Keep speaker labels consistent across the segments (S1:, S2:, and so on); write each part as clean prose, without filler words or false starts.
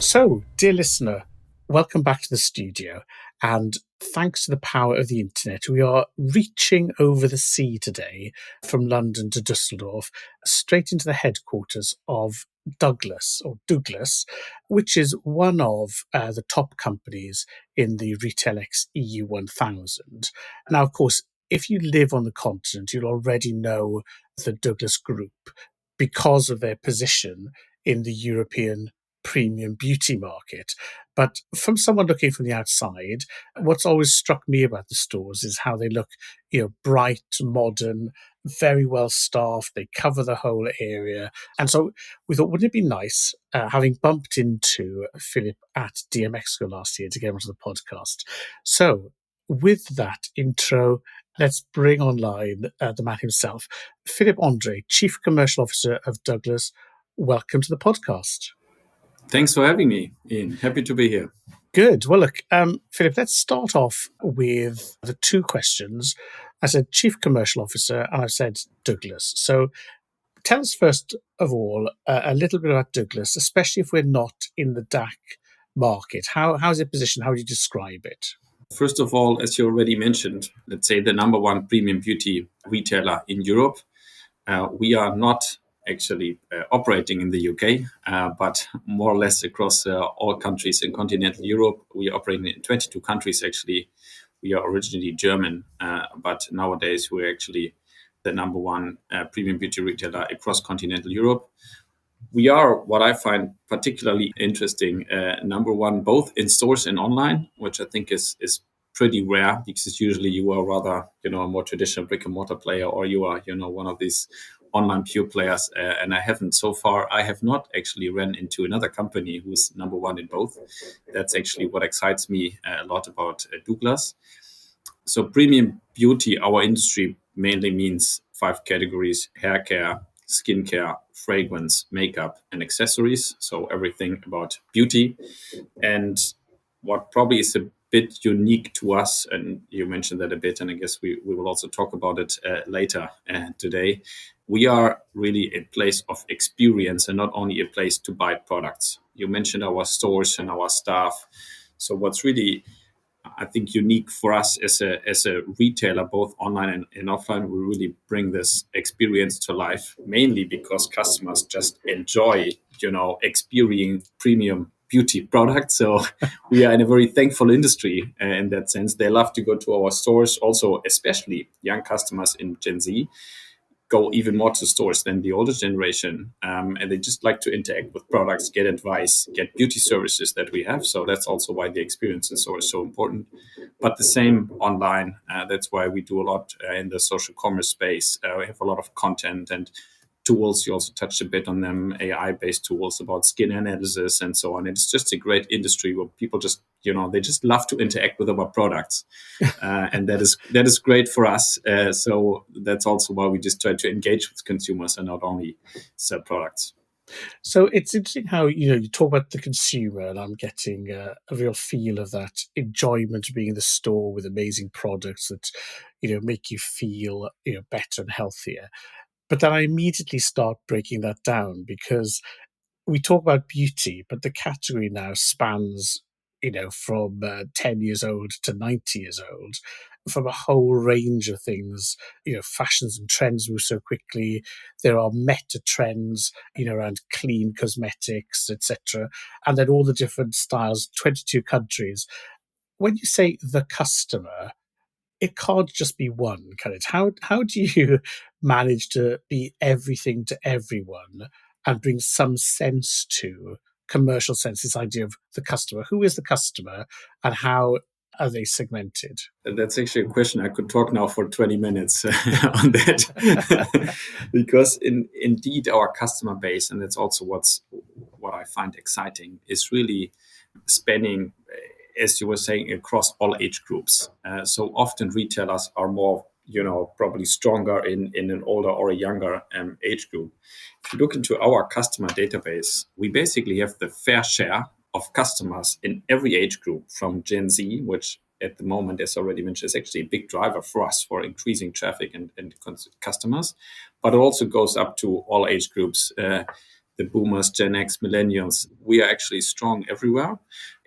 S1: So, dear listener, welcome back to the studio. And thanks to the power of the internet, we are reaching over the sea today from London to Dusseldorf, straight into the headquarters of Douglas, which is one of the top companies in the RetailX EU 1000. Now, of course, if you live on the continent, you'll already know the Douglas Group because of their position in the European premium beauty market. But from someone looking from the outside, what's always struck me about the stores is how they look, bright, modern, very well staffed. They cover the whole area. And so we thought, wouldn't it be nice, having bumped into Philipp at DMEXCO last year to get onto the podcast. So with that intro, let's bring online the man himself, Philipp Andree, Chief Commercial Officer of Douglas. Welcome to the podcast.
S2: Thanks for having me, Ian. Happy to be here.
S1: Good. Well, look, Philipp, let's start off with the two questions. I said Chief Commercial Officer, and I said Douglas. So tell us first of all a little bit about Douglas, especially if we're not in the DACH market. How's it positioned? How would you describe it?
S2: First of all, as you already mentioned, let's say the number one premium beauty retailer in Europe. We are not actually operating in the UK, but more or less across all countries in continental Europe. We are operating in 22 countries, actually. We are originally German, but nowadays we're actually the number one premium beauty retailer across continental Europe. We are, what I find particularly interesting, number one, both in stores and online, which I think is pretty rare, because usually you are rather, a more traditional brick and mortar player, or you are, one of these online pure players. And I have not actually ran into another company who's number one in both. That's actually what excites me a lot about Douglas. So premium beauty, our industry mainly means 5 categories: hair care, skincare, fragrance, makeup, and accessories. So everything about beauty. And what probably is a bit unique to us, and you mentioned that a bit, and I guess we will also talk about it later today. We are really a place of experience and not only a place to buy products. You mentioned our stores and our staff. So what's really, I think, unique for us as a retailer, both online and offline, we really bring this experience to life, mainly because customers just enjoy, experiencing premium beauty products. So we are in a very thankful industry in that sense. They love to go to our stores. Also, especially young customers in Gen Z go even more to stores than the older generation. And they just like to interact with products, get advice, get beauty services that we have. So that's also why the experience is so important. But the same online. That's why we do a lot in the social commerce space. We have a lot of content and tools. You also touched a bit on them, AI-based tools about skin analysis and so on. It's just a great industry where people just, they just love to interact with our products. And that is great for us. So that's also why we just try to engage with consumers and not only sell products.
S1: So it's interesting how, you talk about the consumer, and I'm getting a real feel of that enjoyment of being in the store with amazing products that, make you feel, better and healthier. But then I immediately start breaking that down, because we talk about beauty, but the category now spans, from 10 years old to 90 years old, from a whole range of things. Fashions and trends move so quickly. There are meta trends, around clean cosmetics, etc. And then all the different styles, 22 countries. When you say the customer, it can't just be one, can it? How do you manage to be everything to everyone and bring some sense to commercial sense, this idea of the customer? Who is the customer and how are they segmented?
S2: That's actually a question I could talk now for 20 minutes on that. Because indeed our customer base, and that's also what I find exciting, is really spanning, as you were saying, across all age groups. So often retailers are more, probably stronger in an older or a younger age group. If you look into our customer database, we basically have the fair share of customers in every age group, from Gen Z, which at the moment, as already mentioned, is actually a big driver for us for increasing traffic and customers. But it also goes up to all age groups, the boomers, Gen X, millennials. We are actually strong everywhere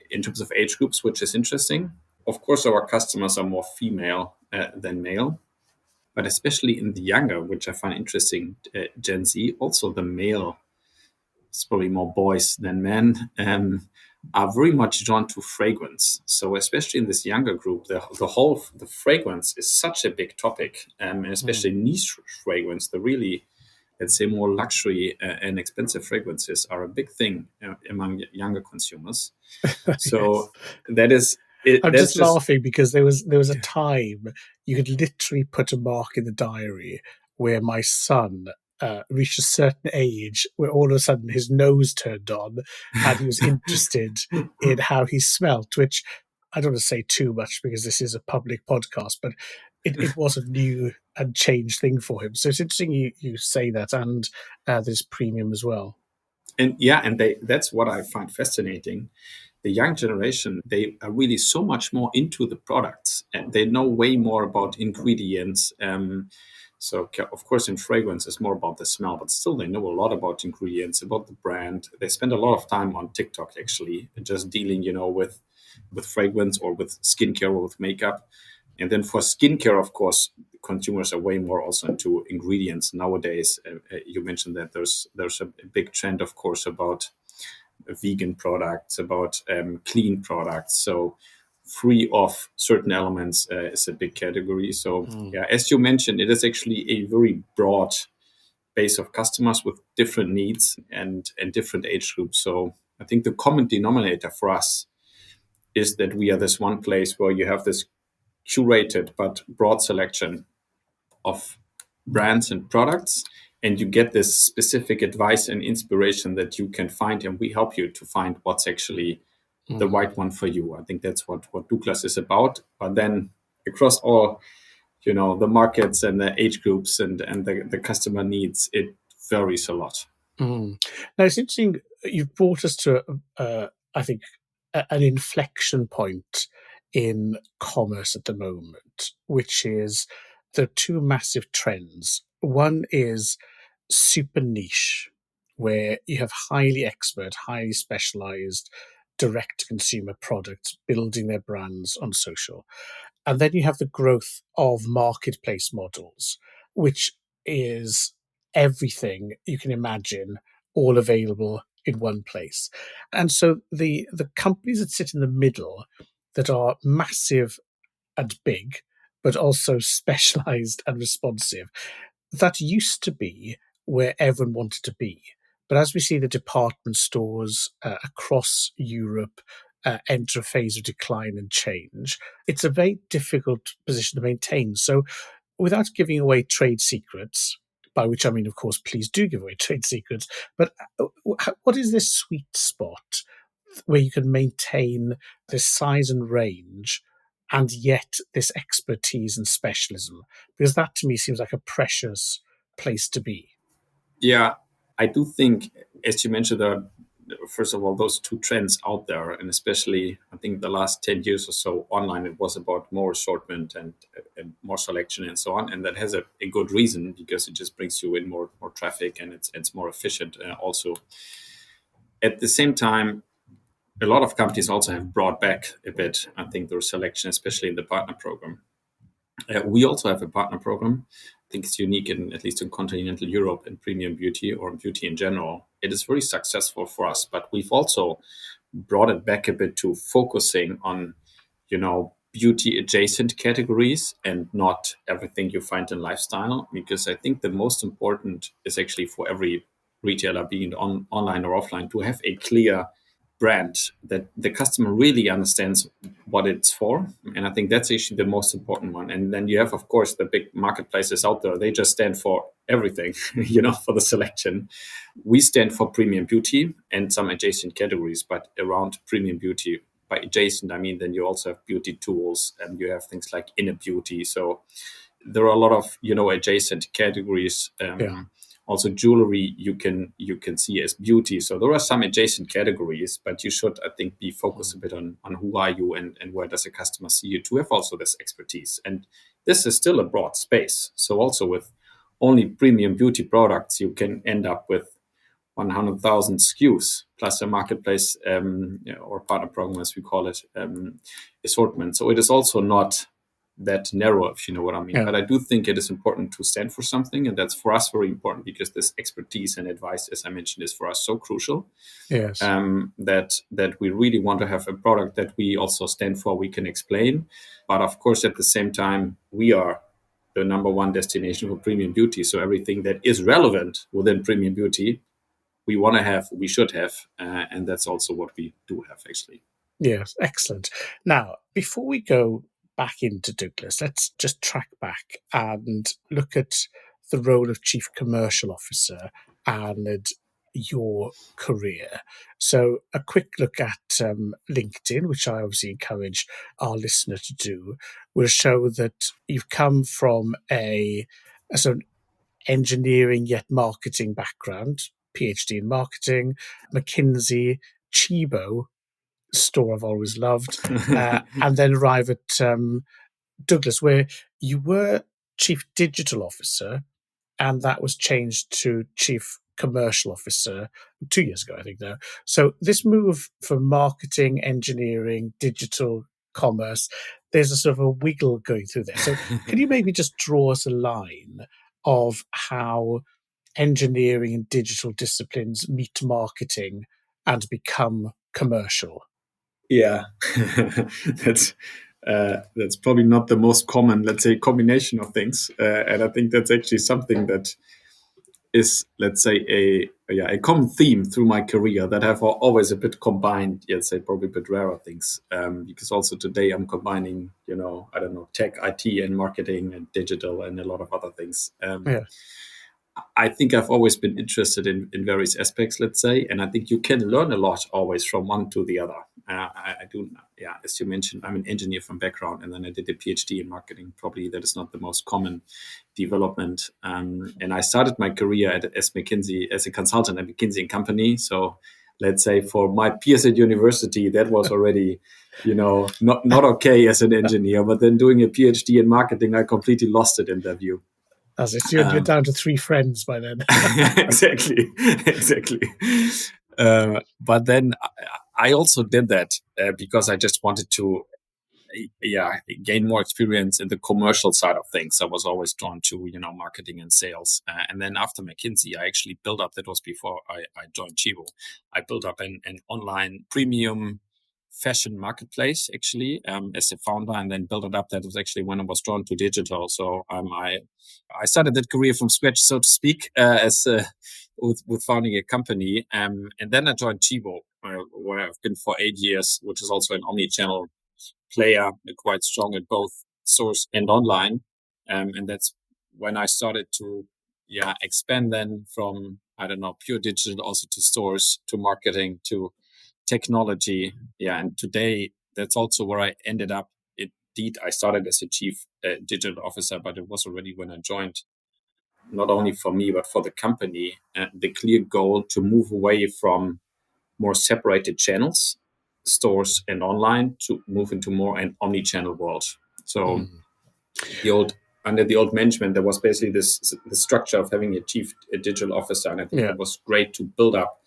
S2: in terms of age groups, which is interesting. Of course, our customers are more female than male, but especially in the younger, which I find interesting, Gen Z, also the male, it's probably more boys than men, are very much drawn to fragrance. So especially in this younger group, the fragrance is such a big topic, and especially niche fragrance, the really, let's say, more luxury and expensive fragrances are a big thing among younger consumers.
S1: Yes.
S2: So that is it.
S1: I'm
S2: That's
S1: just
S2: just
S1: laughing because there was a time you could literally put a mark in the diary where my son reached a certain age where all of a sudden his nose turned on and he was interested in how he smelt, which I don't want to say too much because this is a public podcast, but it was a new and changed thing for him. So it's interesting you say that, and there's premium as well.
S2: and yeah, and that's what I find fascinating. The young generation, they are really so much more into the products, and they know way more about ingredients. Of course, in fragrance, it's more about the smell, but still, they know a lot about ingredients, about the brand. They spend a lot of time on TikTok, actually, just dealing, with fragrance or with skincare or with makeup. And then for skincare, of course, consumers are way more also into ingredients nowadays. You mentioned that there's a big trend, of course, about vegan products, about clean products. So free of certain elements is a big category. So yeah, as you mentioned, it is actually a very broad base of customers with different needs and different age groups. So I think the common denominator for us is that we are this one place where you have this curated but broad selection of brands and products, and you get this specific advice and inspiration that you can find, and we help you to find what's actually the right one for you. I think that's what Douglas is about. But then across all, the markets and the age groups and the customer needs, it varies a lot.
S1: Now it's interesting. You've brought us to, I think, an inflection point in commerce at the moment, which is the two massive trends. One is super niche, where you have highly expert, highly specialized direct to consumer products building their brands on social. And then you have the growth of marketplace models, which is everything you can imagine all available in one place. And so the companies that sit in the middle that are massive and big, but also specialized and responsive, that used to be where everyone wanted to be. But as we see the department stores across Europe enter a phase of decline and change, it's a very difficult position to maintain. So, without giving away trade secrets, by which I mean, of course, please do give away trade secrets, but what is this sweet spot where you can maintain this size and range and yet this expertise and specialism? Because that to me seems like a precious place to be.
S2: Yeah, I do think, as you mentioned, there are, first of all, those two trends out there, and especially I think the last 10 years or so online, it was about more assortment and more selection and so on. And that has a good reason, because it just brings you in more traffic, and it's more efficient also. At the same time, a lot of companies also have brought back a bit, I think, their selection, especially in the partner program. We also have a partner program. I think it's unique in, at least in continental Europe, and premium beauty or beauty in general. It is very successful for us, but we've also brought it back a bit to focusing on, beauty adjacent categories and not everything you find in lifestyle. Because I think the most important is actually for every retailer, being it online or offline, to have a clear brand that the customer really understands what it's for. And I think that's actually the most important one. And then you have, of course, the big marketplaces out there. They just stand for everything, for the selection. We stand for premium beauty and some adjacent categories, but around premium beauty, by adjacent, I mean, then you also have beauty tools, and you have things like inner beauty. So there are a lot of, adjacent categories.
S1: Yeah.
S2: Also, jewelry you can see as beauty. So there are some adjacent categories, but you should, I think, be focused a bit on who are you and where does a customer see you, to have also this expertise. And this is still a broad space. So also with only premium beauty products, you can end up with 100,000 SKUs plus a marketplace or partner program, as we call it, assortment. So it is also not that narrow, if you know what I mean.
S1: Yeah.
S2: But I do think it is important to stand for something, and that's for us very important because this expertise and advice, as I mentioned, is for us so crucial.
S1: Yes.
S2: That we really want to have a product that we also stand for, we can explain. But of course, at the same time, we are the number one destination for premium beauty. So everything that is relevant within premium beauty, we should have, and that's also what we do have, actually.
S1: Yes, excellent. Now, before we go back into Douglas, let's just track back and look at the role of Chief Commercial Officer and your career. So, a quick look at LinkedIn, which I obviously encourage our listener to do, will show that you've come from a sort of engineering yet marketing background, PhD in marketing, McKinsey, Chibo, store I've always loved, and then arrive at Douglas, where you were Chief Digital Officer, and that was changed to Chief Commercial Officer 2 years ago, I think now. So this move from marketing, engineering, digital, commerce, there's a sort of a wiggle going through there. So can you maybe just draw us a line of how engineering and digital disciplines meet marketing and become commercial?
S2: Yeah, that's probably not the most common, let's say, combination of things, and I think that's actually something that is, let's say, a common theme through my career that have always a bit combined, let's say, probably a bit rarer things, because also today I'm combining, I don't know, tech, IT, and marketing, and digital, and a lot of other things.
S1: Yeah.
S2: I think I've always been interested in various aspects, let's say, and I think you can learn a lot always from one to the other. I do, as you mentioned, I'm an engineer from background, and then I did a PhD in marketing. Probably that is not the most common development. And I started my career at McKinsey as a consultant at McKinsey and Company. So let's say for my peers at university, that was already, not okay as an engineer. But then doing a PhD in marketing, I completely lost it in that view.
S1: As it's you're down to 3 friends by then.
S2: Exactly. But then I also did that because I just wanted to, gain more experience in the commercial side of things. I was always drawn to, marketing and sales. And then after McKinsey, I actually built up. That was before I joined Chibo. I built up an online premium fashion marketplace actually as a founder, and then built it up. That was actually when I was drawn to digital. So I started that career from scratch, so to speak, with founding a company, and then I joined Chibo, where I've been for 8 years, which is also an omnichannel player, quite strong at both stores and online, and that's when I started to expand then from pure digital also to stores, to marketing, to technology. And today that's also where I ended up. Indeed, I started as a chief digital officer, but it was already when I joined, not only for me, but for the company, the clear goal to move away from more separated channels, stores and online, to move into more an omni-channel world. So under the old management, there was basically the structure of having a chief digital officer. And I think it was great to build up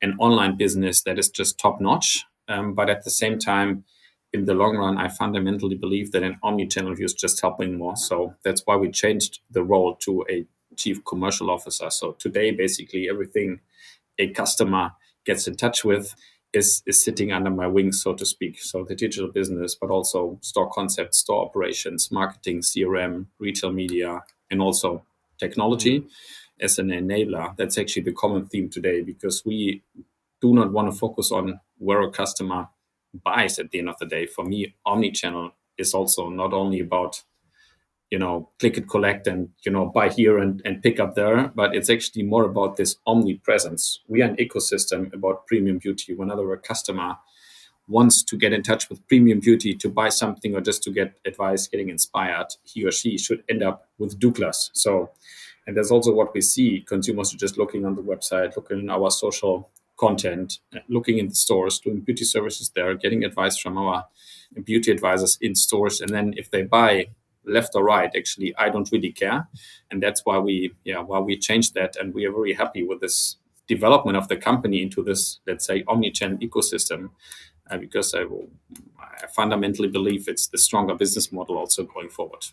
S2: an online business that is just top notch. But at the same time, in the long run, I fundamentally believe that an omni-channel view is just helping more. So that's why we changed the role to a chief commercial officer. So today, basically everything a customer gets in touch with is sitting under my wings, so to speak. So the digital business, but also store concepts, store operations, marketing, CRM, retail media, and also technology as an enabler. That's actually the common theme today, because we do not want to focus on where a customer buys at the end of the day. For me, omnichannel is also not only about, click and collect and, buy here and pick up there, but it's actually more about this omnipresence. We are an ecosystem about premium beauty. Whenever a customer wants to get in touch with premium beauty to buy something or just to get advice, getting inspired, he or she should end up with Douglas. So, and that's also what we see. Consumers are just looking on the website, looking in our social content, looking in the stores, doing beauty services there, getting advice from our beauty advisors in stores. And then if they buy left or right, actually, I don't really care. And that's why we changed that. And we are very happy with this development of the company into this, let's say, omnichannel ecosystem, because I fundamentally believe it's the stronger business model also going forward.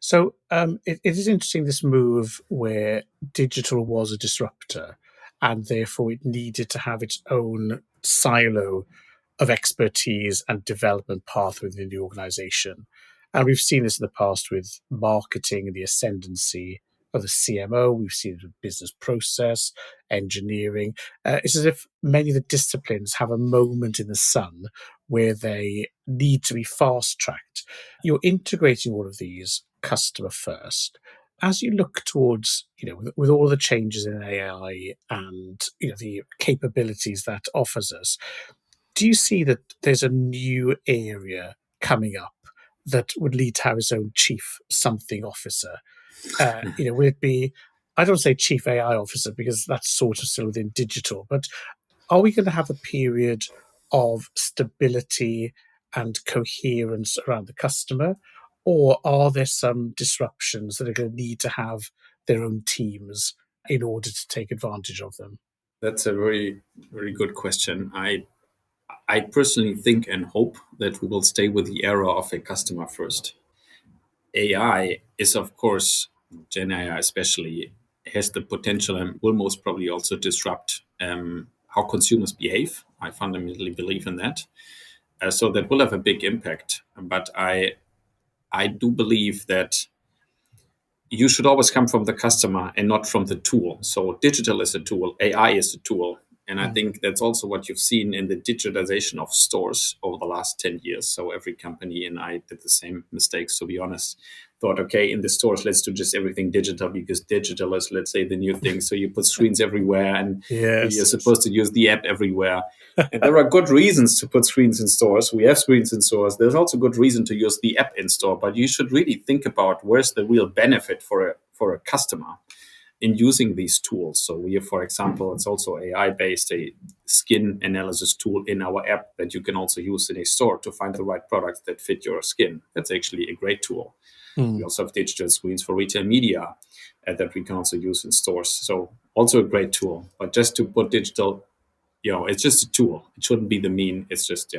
S1: So it is interesting, this move where digital was a disruptor and therefore it needed to have its own silo of expertise and development path within the organization. And we've seen this in the past with marketing and the ascendancy of the CMO. We've seen it with business process, engineering. It's as if many of the disciplines have a moment in the sun where they need to be fast tracked. You're integrating all of these customer first. As you look towards, with all the changes in AI and the capabilities that offers us, do you see that there's a new area coming up that would lead to have its own chief something officer? Would it be, I don't say chief AI officer because that's sort of still within digital, but are we going to have a period of stability and coherence around the customer? Or are there some disruptions that are going to need to have their own teams in order to take advantage of them?
S2: That's a very, very good question. I personally think and hope that we will stay with the era of a customer first. AI is, of course, Gen AI especially, has the potential and will most probably also disrupt how consumers behave. I fundamentally believe in that. So that will have a big impact. But I do believe that you should always come from the customer and not from the tool. So digital is a tool, AI is a tool. And I think that's also what you've seen in the digitization of stores over the last 10 years. So every company, and I did the same mistakes, to be honest, thought, okay, in the stores, let's do just everything digital because digital is, let's say, the new thing. So you put screens everywhere and you're supposed to use the app everywhere. And there are good reasons to put screens in stores. We have screens in stores. There's also good reason to use the app in store, but you should really think about where's the real benefit for a customer in using these tools. So we have, for example, it's also AI-based, a skin analysis tool in our app that you can also use in a store to find the right products that fit your skin. That's actually a great tool. We also have digital screens for retail media that we can also use in stores. So also a great tool. But just to put digital, it's just a tool. It shouldn't be the mean. It's just,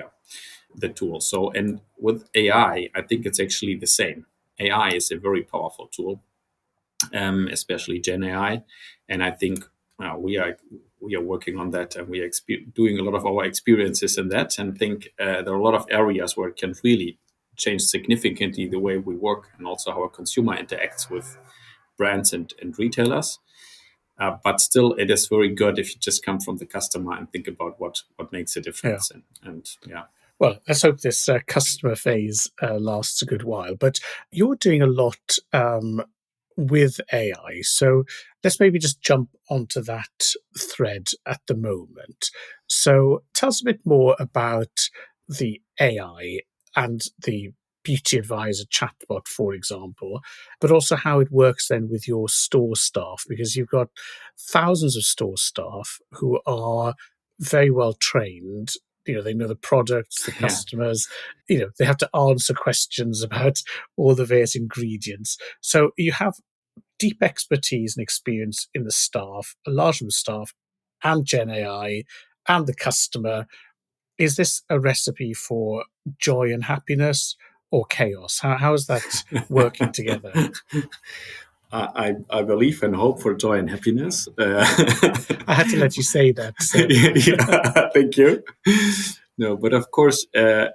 S2: the tool. So, and with AI, I think it's actually the same. AI is a very powerful tool. Especially Gen AI, and I think we are working on that, and we are doing a lot of our experiences in that, and think there are a lot of areas where it can really change significantly the way we work and also how a consumer interacts with brands and retailers. But still, it is very good if you just come from the customer and think about what makes a difference.
S1: Yeah. Well, let's hope this customer phase lasts a good while. But you're doing a lot with AI. So let's maybe just jump onto that thread at the moment. So tell us a bit more about the AI and the beauty advisor chatbot, for example, but also how it works then with your store staff, because you've got thousands of store staff who are very well trained. They know the products, the customers, they have to answer questions about all the various ingredients. So you have deep expertise and experience in the staff, a large number of staff, and Gen AI, and the customer. Is this a recipe for joy and happiness or chaos? How is that working together?
S2: I believe and hope for joy and happiness.
S1: I had to let you say that. So.
S2: Thank you. No, but of course, there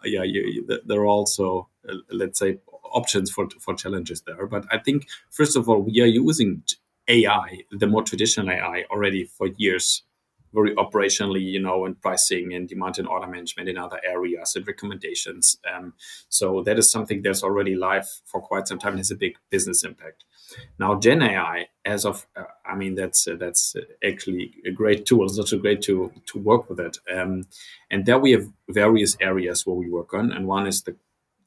S2: are also, let's say, options for challenges there. But I think, first of all, we are using AI, the more traditional AI, already for years, very operationally, in pricing and demand and order management in other areas and recommendations. So that is something that's already live for quite some time and has a big business impact. Now, Gen AI, as of, that's actually a great tool. It's also great to work with it. And there we have various areas where we work on. And one is the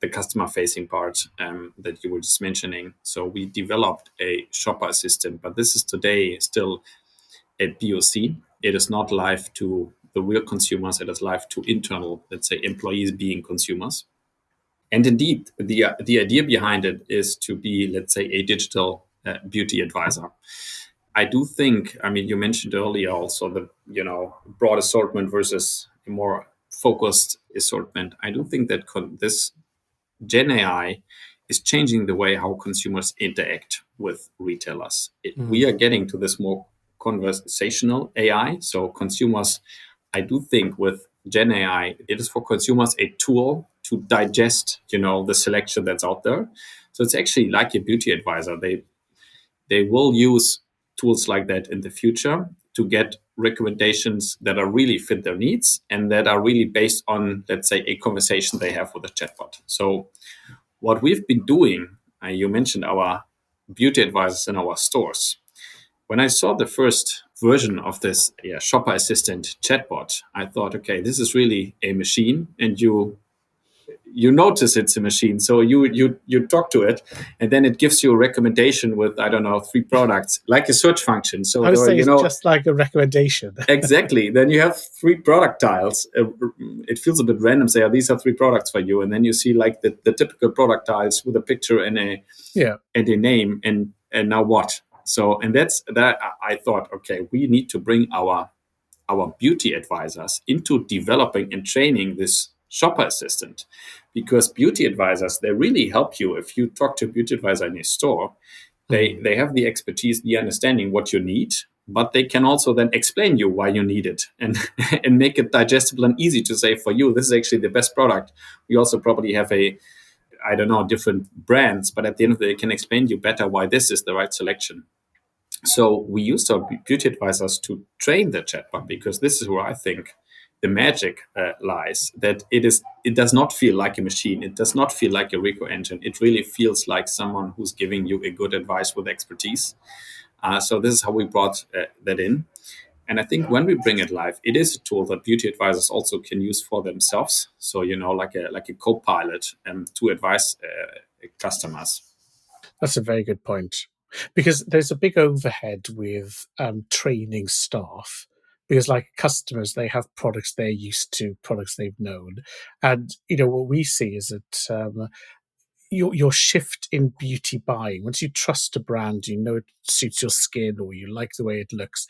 S2: customer-facing part that you were just mentioning. So we developed a shopper assistant, but this is today still at POC. It is not live to the real consumers. It is live to internal, let's say, employees being consumers. And indeed, the idea behind it is to be, let's say, a digital beauty advisor. I do think, I mean, you mentioned earlier also the, broad assortment versus a more focused assortment. I do think that this Gen AI is changing the way how consumers interact with retailers. We are getting to this more conversational AI. So consumers, I do think with Gen AI, it is for consumers a tool to digest, the selection that's out there. So it's actually like a beauty advisor. They will use tools like that in the future to get recommendations that are really fit their needs and that are really based on, let's say, a conversation they have with a chatbot. So what we've been doing, you mentioned our beauty advisors in our stores. When I saw the first version of this shopper assistant chatbot, I thought, okay, this is really a machine, and you notice it's a machine. So you talk to it, and then it gives you a recommendation with, I don't know, 3 products, like a search function. So
S1: I would
S2: there are,
S1: say it's just like a recommendation.
S2: exactly. Then you have 3 product tiles. It feels a bit random. Say, these are 3 products for you, and then you see like the typical product tiles with a picture and a name, and now what? So, and that's that. I thought, okay, we need to bring our beauty advisors into developing and training this shopper assistant, because beauty advisors, they really help you. If you talk to a beauty advisor in a store, they have the expertise, the understanding what you need, but they can also then explain you why you need it, and and make it digestible and easy to say, for you, this is actually the best product. We also probably have I don't know, different brands, but at the end of the day, can explain you better why this is the right selection. So we used our beauty advisors to train the chatbot, because this is where I think the magic lies. That it does not feel like a machine. It does not feel like a Rico engine. It really feels like someone who's giving you a good advice with expertise. So this is how we brought that in. And I think when we bring it live, it is a tool that beauty advisors also can use for themselves. So, like a co-pilot to advise customers.
S1: That's a very good point, because there's a big overhead with training staff. Because, like customers, they have products they're used to, products they've known, and what we see is that your shift in beauty buying. Once you trust a brand, you know it suits your skin or you like the way it looks,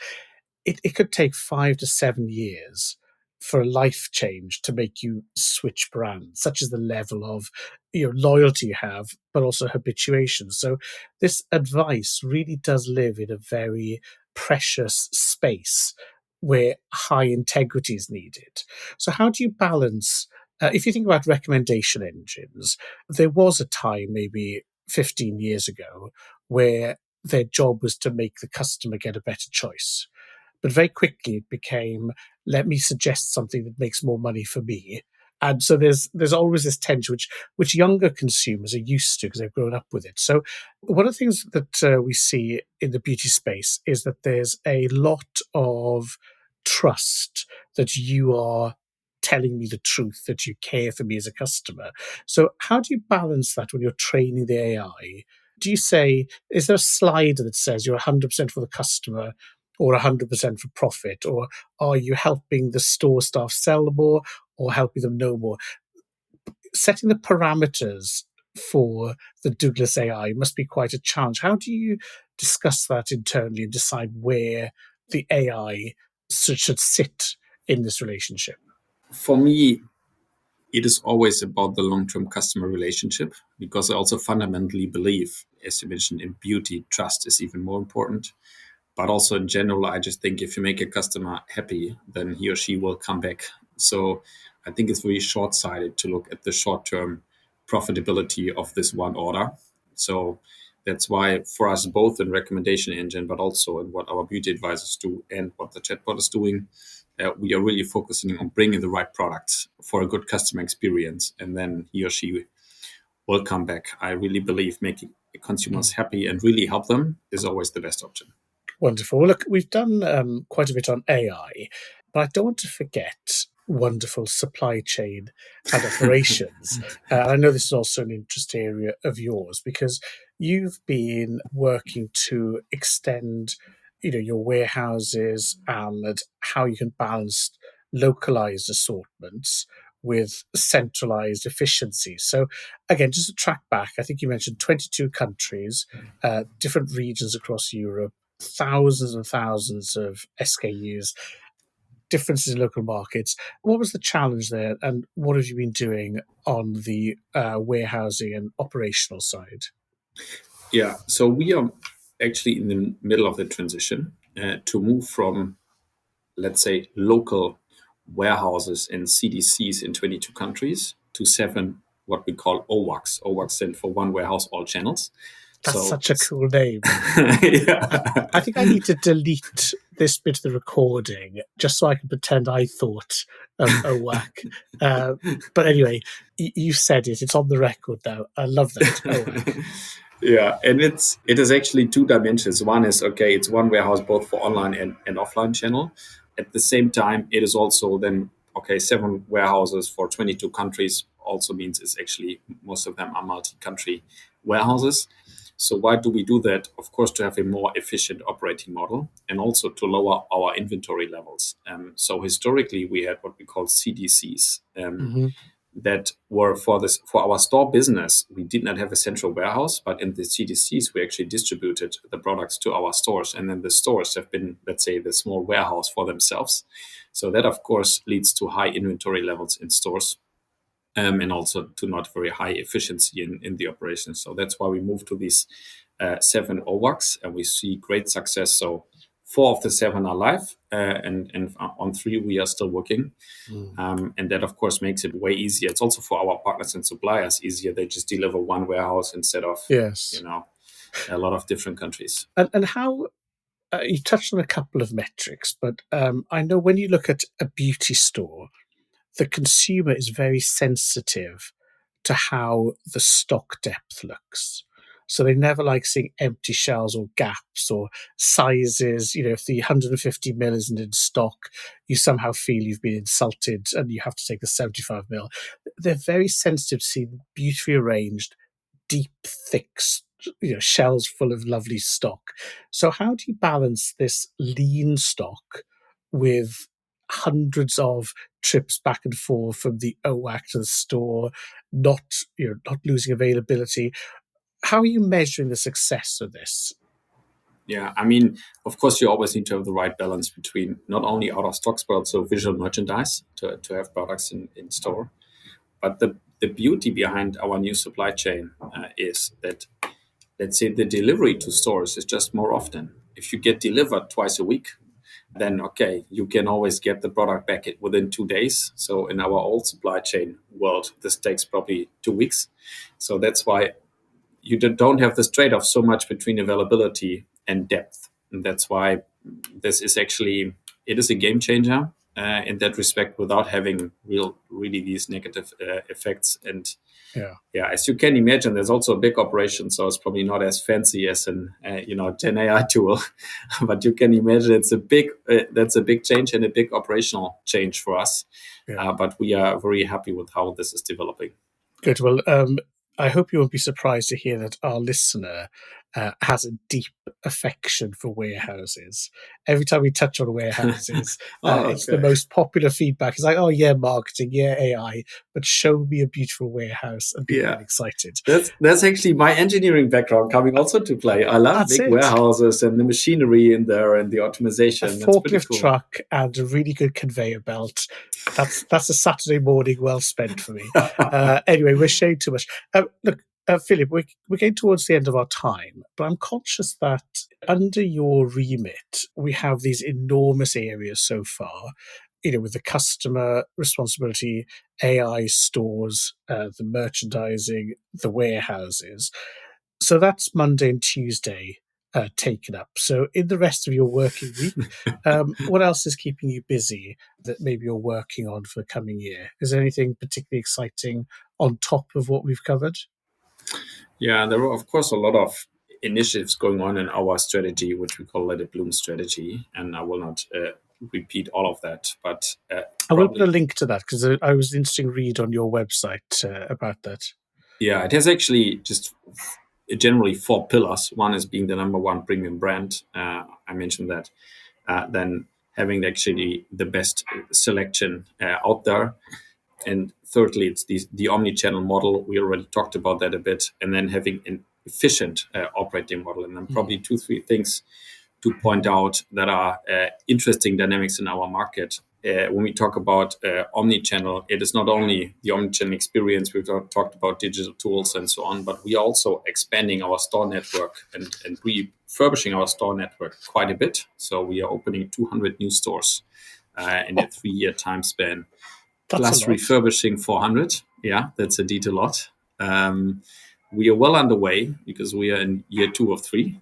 S1: it could take 5 to 7 years for a life change to make you switch brands, such as the level of loyalty you have, but also habituation. So this advice really does live in a very precious space where high integrity is needed. So how do you balance? If you think about recommendation engines, there was a time, maybe 15 years ago, where their job was to make the customer get a better choice. But very quickly it became, let me suggest something that makes more money for me. And so there's always this tension, which younger consumers are used to because they've grown up with it. So one of the things that we see in the beauty space is that there's a lot of trust that you are telling me the truth, that you care for me as a customer. So how do you balance that when you're training the AI? Do you say, is there a slide that says you're 100% for the customer or 100% for profit? Or are you helping the store staff sell more or helping them know more? Setting the parameters for the Douglas AI must be quite a challenge. How do you discuss that internally and decide where the AI should sit in this relationship?
S2: For me, it is always about the long-term customer relationship, because I also fundamentally believe, as you mentioned, in beauty, trust is even more important. But also in general, I just think if you make a customer happy, then he or she will come back. So I think it's very short-sighted to look at the short-term profitability of this one order. So that's why for us, both in recommendation engine, but also in what our beauty advisors do and what the chatbot is doing, we are really focusing on bringing the right products for a good customer experience, and then he or she will come back. I really believe making consumers happy and really help them is always the best option.
S1: Wonderful. Well, look, we've done quite a bit on AI, but I don't want to forget wonderful supply chain and operations. I know this is also an interest area of yours because you've been working to extend, your warehouses and how you can balance localized assortments with centralized efficiency. So, again, just to track back, I think you mentioned 22 countries, different regions across Europe, thousands and thousands of SKUs, differences in local markets. What was the challenge there, and what have you been doing on the warehousing and operational side?
S2: Yeah, so we are actually in the middle of the transition to move from, let's say, local warehouses and CDCs in 22 countries to 7, what we call OWACs. OWACs stand for One Warehouse, All Channels.
S1: That's
S2: So
S1: such a cool name.
S2: yeah.
S1: I think I need to delete this bit of the recording just so I can pretend I thought of OWAC. But anyway, you said it. It's on the record now. I love that. OWAC.
S2: Yeah, and it is actually two dimensions. One is, okay, it's one warehouse both for online and offline channel. At the same time, it is also then, okay, 7 warehouses for 22 countries also means it's actually, most of them are multi-country warehouses. So why do we do that? Of course, to have a more efficient operating model and also to lower our inventory levels. So historically, we had what we call CDCs. That were for our store business. We did not have a central warehouse, but in the CDCs, we actually distributed the products to our stores. And then the stores have been, let's say, the small warehouse for themselves. So that, of course, leads to high inventory levels in stores. And also to not very high efficiency in the operations. So that's why we moved to these 7 OWACs, and we see great success. So 4 of the 7 are live, and on 3 we are still working. And that, of course, makes it way easier. It's also for our partners and suppliers easier. They just deliver one warehouse instead of, a lot of different countries.
S1: And how, you touched on a couple of metrics, but I know when you look at a beauty store, the consumer is very sensitive to how the stock depth looks. So they never like seeing empty shelves or gaps or sizes. If the 150 mil isn't in stock, you somehow feel you've been insulted and you have to take the 75 mil. They're very sensitive to seeing beautifully arranged, deep, thick, shelves full of lovely stock. So how do you balance this lean stock with hundreds of trips back and forth from the OWAC to the store, not losing availability? How are you measuring the success of this?
S2: Yeah, I mean, of course, you always need to have the right balance between not only out of stocks, but also visual merchandise to have products in store. But the beauty behind our new supply chain is that, let's say, the delivery to stores is just more often. If you get delivered twice a week, then okay, you can always get the product back within 2 days. So in our old supply chain world, this takes probably 2 weeks. So that's why you don't have this trade-off so much between availability and depth. And that's why this is actually, it is a game changer in that respect without having really these negative effects. And yeah, as you can imagine, there's also a big operation, so it's probably not as fancy as an Gen AI tool, but you can imagine it's that's a big change and a big operational change for us. But we are very happy with how this is developing.
S1: Good. Well, I hope you won't be surprised to hear that our listener has a deep affection for warehouses. Every time we touch on warehouses, it's the most popular feedback. It's like, oh yeah, marketing, yeah, AI, but show me a beautiful warehouse and people get excited.
S2: That's actually my engineering background coming also to play. I love big warehouses and the machinery in there and the optimization.
S1: A forklift truck and a really good conveyor belt. That's a Saturday morning well spent for me. Anyway, we're showing too much. Look, Philip, we're getting towards the end of our time, but I'm conscious that under your remit, we have these enormous areas so far, with the customer responsibility, AI stores, the merchandising, the warehouses. So that's Monday and Tuesday taken up. So in the rest of your working week, what else is keeping you busy that maybe you're working on for the coming year? Is there anything particularly exciting on top of what we've covered?
S2: Yeah, there are, of course, a lot of initiatives going on in our strategy, which we call Let It Bloom strategy. And I will not repeat all of that, but
S1: I will put a link to that because I was interesting read on your website about that.
S2: Yeah, it has actually just generally 4 pillars. One is being the number 1 premium brand. I mentioned that. Then having actually the best selection out there. And thirdly, it's the omnichannel model. We already talked about that a bit. And then having an efficient operating model. And then probably 2-3 things to point out that are interesting dynamics in our market. When we talk about omnichannel, it is not only the omnichannel experience. We've talked about digital tools and so on, but we are also expanding our store network and refurbishing our store network quite a bit. So we are opening 200 new stores in a 3-year time span, plus refurbishing 400. Yeah, that's indeed a lot. We are well underway because we are in year 2 of 3.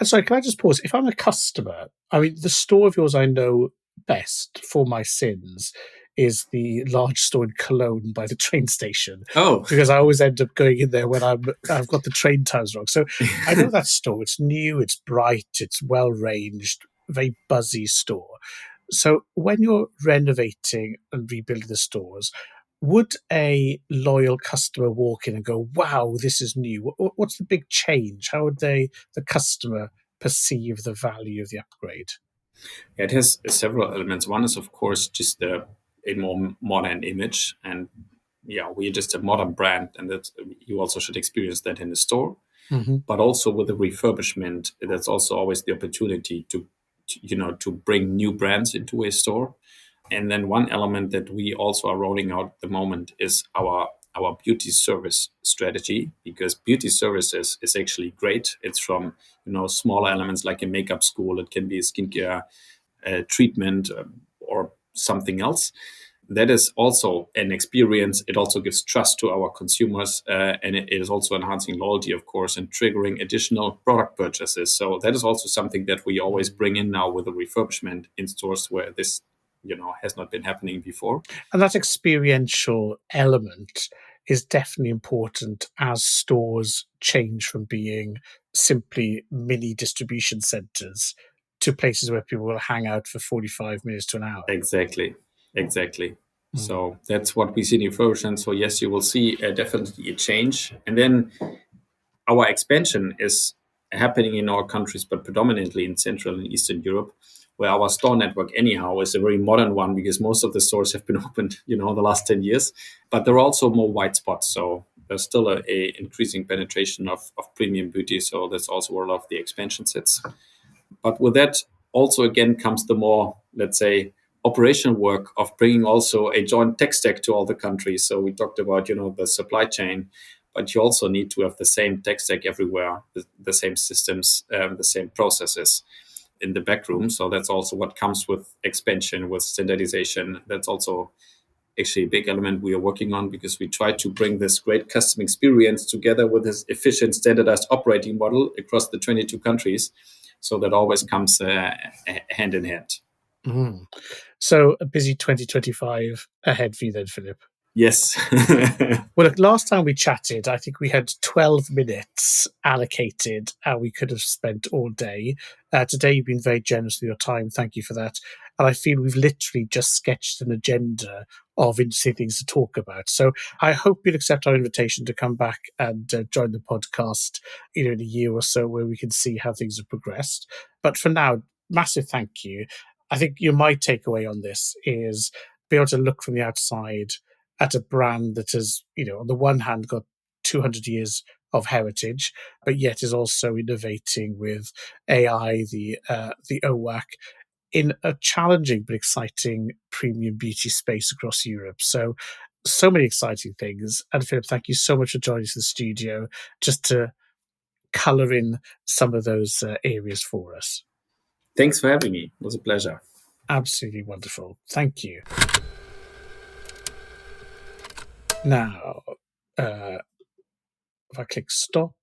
S1: Sorry, can I just pause? If I'm a customer, I mean, the store of yours I know best for my sins is the large store in Cologne by the train station.
S2: Oh,
S1: because I always end up going in there when I've got the train times wrong. So I know that store. It's new, it's bright, it's well ranged, very buzzy store. So when you're renovating and rebuilding the stores, would a loyal customer walk in and go, "Wow, this is new"? What's the big change? How would the customer perceive the value of the upgrade?
S2: it has several elements. One is, of course, just a more modern image, and yeah, we're just a modern brand, and that you also should experience that in the store.
S1: Mm-hmm.
S2: But also with the refurbishment, that's also always the opportunity to bring new brands into a store. And then one element that we also are rolling out at the moment is our beauty service strategy, because beauty services is actually great. It's from smaller elements like a makeup school. It can be a skincare treatment or something else. That is also an experience. It also gives trust to our consumers, and it is also enhancing loyalty, of course, and triggering additional product purchases. So that is also something that we always bring in now with the refurbishment in stores where this has not been happening before.
S1: And that experiential element is definitely important as stores change from being simply mini distribution centers to places where people will hang out for 45 minutes to an hour.
S2: Exactly. So that's what we see in refurbishment. So yes, you will see definitely a change. And then our expansion is happening in our countries, but predominantly in Central and Eastern Europe, where our store network anyhow is a very modern one, because most of the stores have been opened, the last 10 years. But there are also more white spots. So there's still a increasing penetration of premium beauty. So that's also where a lot of the expansion sits. But with that also again comes the more, let's say, operational work of bringing also a joint tech stack to all the countries. So we talked about, the supply chain, but you also need to have the same tech stack everywhere, the same systems, the same processes in the back room. So that's also what comes with expansion, with standardization. That's also actually a big element we are working on, because we try to bring this great customer experience together with this efficient standardized operating model across the 22 countries. So that always comes hand in hand.
S1: Mm. So a busy 2025 ahead for you then, Philip.
S2: Yes.
S1: Well, look, last time we chatted, I think we had 12 minutes allocated and we could have spent all day. Today, you've been very generous with your time. Thank you for that. And I feel we've literally just sketched an agenda of interesting things to talk about. So I hope you'll accept our invitation to come back and join the podcast in a year or so, where we can see how things have progressed. But for now, massive thank you. I think my takeaway on this is be able to look from the outside at a brand that has, on the one hand, got 200 years of heritage, but yet is also innovating with AI, the OWAC, in a challenging but exciting premium beauty space across Europe. So many exciting things. And Philip, thank you so much for joining us in the studio, just to colour in some of those areas for us.
S2: Thanks for having me. It was a pleasure.
S1: Absolutely wonderful. Thank you. Now, if I click stop,